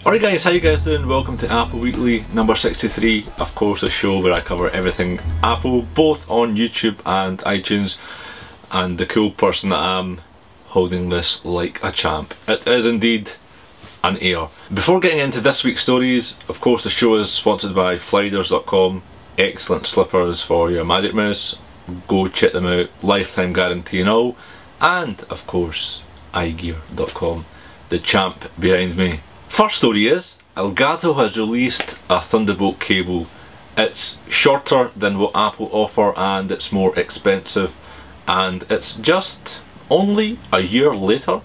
Alright guys, how you guys doing? Welcome to Apple Weekly number 63, of course a show where I cover everything Apple, both on YouTube and iTunes, and the cool person that I am, holding this like a champ. It is indeed an Air. Before getting into this week's stories, of course the show is sponsored by flyders.com, excellent slippers for your Magic Mouse, go check them out, lifetime guarantee and all, and of course igear.com, the champ behind me. First story is, Elgato has released a Thunderbolt cable. It's shorter than what Apple offer and it's more expensive, and it's just only a year later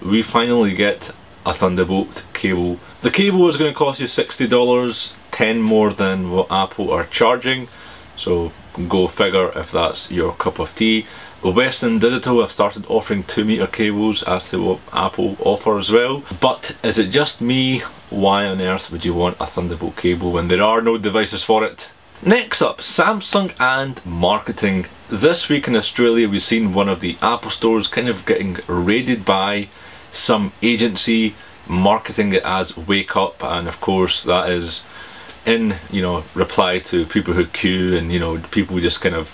we finally get a Thunderbolt cable. The cable is going to cost you $60, $10 more than what Apple are charging, so go figure if that's your cup of tea. Western Digital have started offering 2-meter cables as to what Apple offer as well. But is it just me? Why on earth would you want a Thunderbolt cable when there are no devices for it? Next up, Samsung and marketing. This week in Australia we've seen one of the Apple stores kind of getting raided by some agency marketing it as Wake Up, and of course that is in, reply to people who queue and, people who just kind of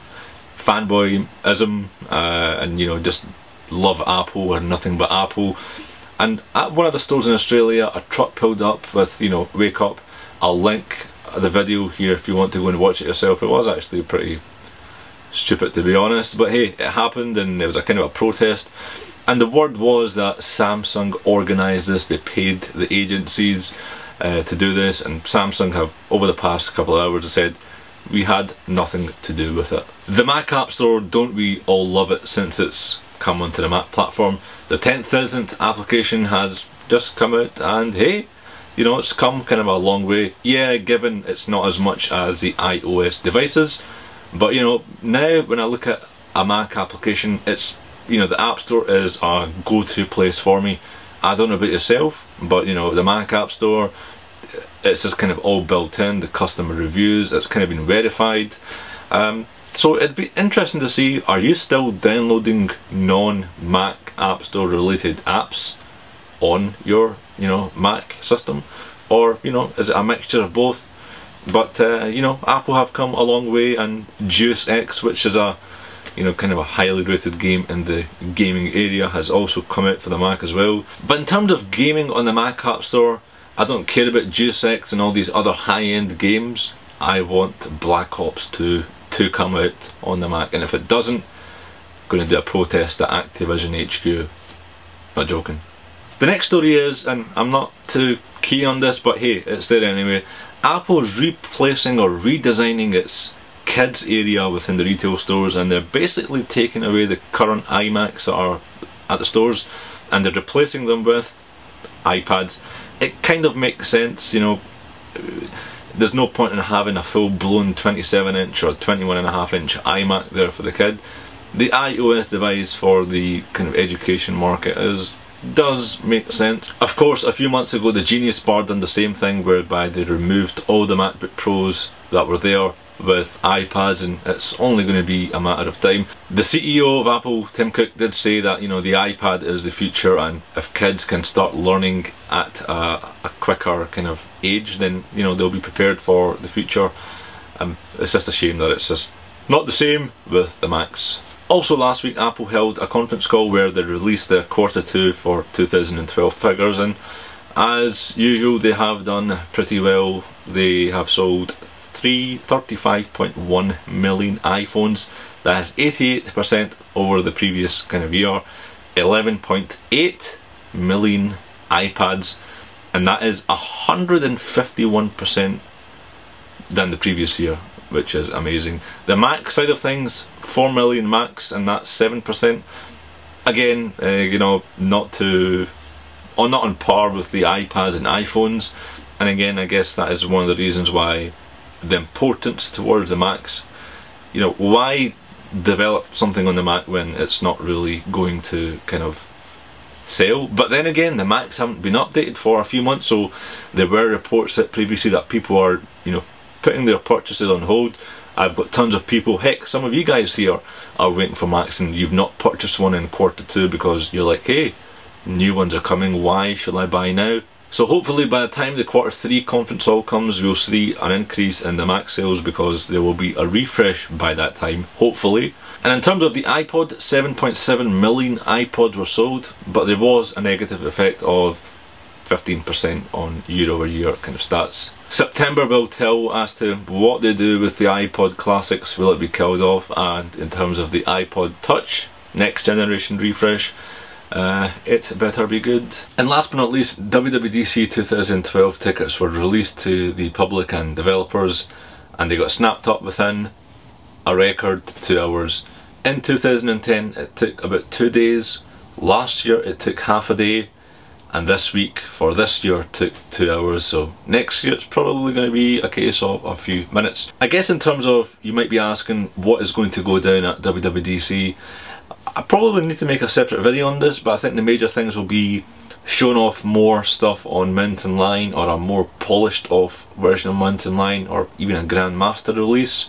fanboyism and just love Apple and nothing but Apple. And at one of the stores in Australia, a truck pulled up with Wake Up. I'll link the video here if you want to go and watch it yourself. It was actually pretty stupid, to be honest, but hey, it happened and it was a kind of a protest. And the word was that Samsung organised this, they paid the agencies to do this, and Samsung have over the past couple of hours said we had nothing to do with it. The Mac App Store, don't we all love it since it's come onto the Mac platform. The 10,000th application has just come out, and hey, it's come kind of a long way. Yeah, given it's not as much as the iOS devices, but now when I look at a Mac application, it's, the App Store is a go-to place for me. I don't know about yourself, but the Mac App Store, it's just kind of all built in, the customer reviews, it's kind of been verified. So it'd be interesting to see, are you still downloading non-Mac App Store related apps on your Mac system, or is it a mixture of both? But Apple have come a long way, and Deus Ex, which is a kind of a highly rated game in the gaming area, has also come out for the Mac as well. But in terms of gaming on the Mac App Store, I don't care about Deus Ex and all these other high-end games. I want Black Ops 2 to come out on the Mac, and if it doesn't, I'm going to do a protest at Activision HQ. Not joking. The next story is, and I'm not too keen on this, but hey, it's there anyway. Apple's replacing or redesigning its kids area within the retail stores, and they're basically taking away the current iMacs that are at the stores and they're replacing them with iPads. It kind of makes sense, there's no point in having a full-blown 27-inch or 21.5-inch iMac there for the kid. The iOS device for the kind of education market does make sense. Of course, a few months ago the Genius Bar done the same thing, whereby they removed all the MacBook Pros that were there with iPads, and it's only going to be a matter of time. The CEO of Apple, Tim Cook, did say that the iPad is the future, and if kids can start learning at a quicker kind of age, then they'll be prepared for the future. It's just a shame that it's just not the same with the Macs. Also last week Apple held a conference call where they released their Q2 for 2012 figures, and as usual they have done pretty well. They have sold 35.1 million iPhones. That is 88% over the previous kind of year. 11.8 million iPads, and that is 151% than the previous year, which is amazing. The Mac side of things, 4 million Macs, and that's 7%. Again, not on par with the iPads and iPhones, and again I guess that is one of the reasons why the importance towards the Macs. Why develop something on the Mac when it's not really going to kind of sale? But then again, the Macs haven't been updated for a few months, so there were reports that previously that people are putting their purchases on hold. I've got tons of people, heck, some of you guys here are waiting for Macs and you've not purchased one in Q2 because you're like, hey, new ones are coming, why shall I buy now? So hopefully by the time the Q3 conference call comes, we'll see an increase in the Mac sales because there will be a refresh by that time, hopefully. And in terms of the iPod, 7.7 million iPods were sold, but there was a negative effect of 15% on year-over-year kind of stats. September will tell as to what they do with the iPod Classics. Will it be killed off? And in terms of the iPod Touch, next generation refresh, it better be good. And last but not least, WWDC 2012 tickets were released to the public and developers, and they got snapped up within a record 2 hours. In 2010 it took about 2 days, last year it took half a day, and this week for this year took 2 hours, so next year it's probably going to be a case of a few minutes. I guess in terms of, you might be asking what is going to go down at WWDC, I probably need to make a separate video on this, but I think the major things will be showing off more stuff on Mountain Lion, or a more polished off version of Mountain Lion, or even a Grandmaster release.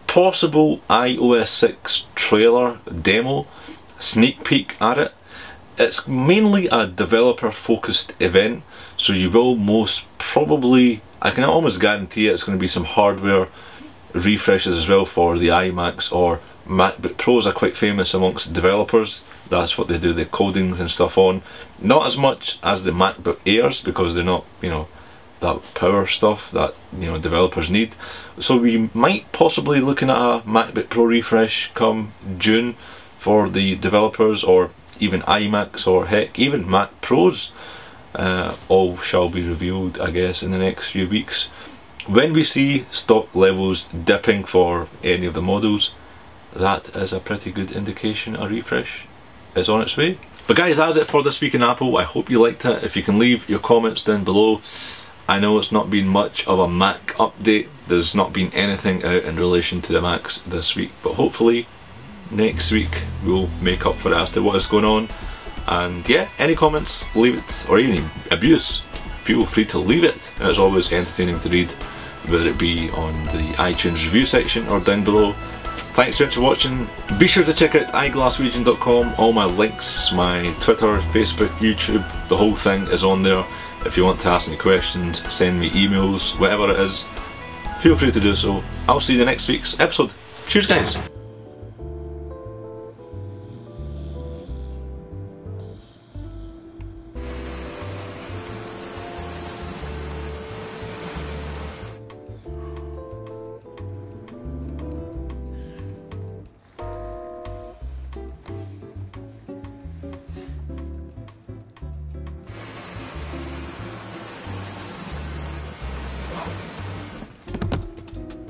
Possible iOS 6 trailer demo, sneak peek at it. It's mainly a developer focused event, so you will most probably, I can almost guarantee it's going to be some hardware refreshes as well for the iMacs, or MacBook Pros are quite famous amongst developers. That's what they do the codings and stuff on. Not as much as the MacBook Airs, because they're not, you know, that power stuff that, you know, developers need. So we might possibly looking at a MacBook Pro refresh come June for the developers, or even iMacs, or heck, even Mac Pros. All shall be revealed, I guess, in the next few weeks. When we see stock levels dipping for any of the models, that is a pretty good indication a refresh is on its way. But guys, that's it for this week in Apple. I hope you liked it. If you can leave your comments down below. I know it's not been much of a Mac update. There's not been anything out in relation to the Macs this week, but hopefully next week we'll make up for it as to what is going on. And yeah, any comments, leave it, or even abuse, feel free to leave it. And it's always entertaining to read, whether it be on the iTunes review section or down below. Thanks so much for watching. Be sure to check out iglaswegian.com. All my links, my Twitter, Facebook, YouTube, the whole thing is on there. If you want to ask me questions, send me emails, whatever it is, feel free to do so. I'll see you in the next week's episode. Cheers guys!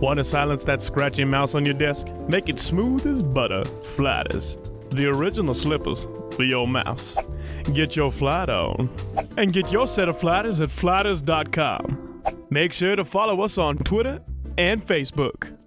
Want to silence that scratchy mouse on your desk? Make it smooth as butter, Flatters. The original slippers for your mouse. Get your flat on. And get your set of Flatters at flatters.com. Make sure to follow us on Twitter and Facebook.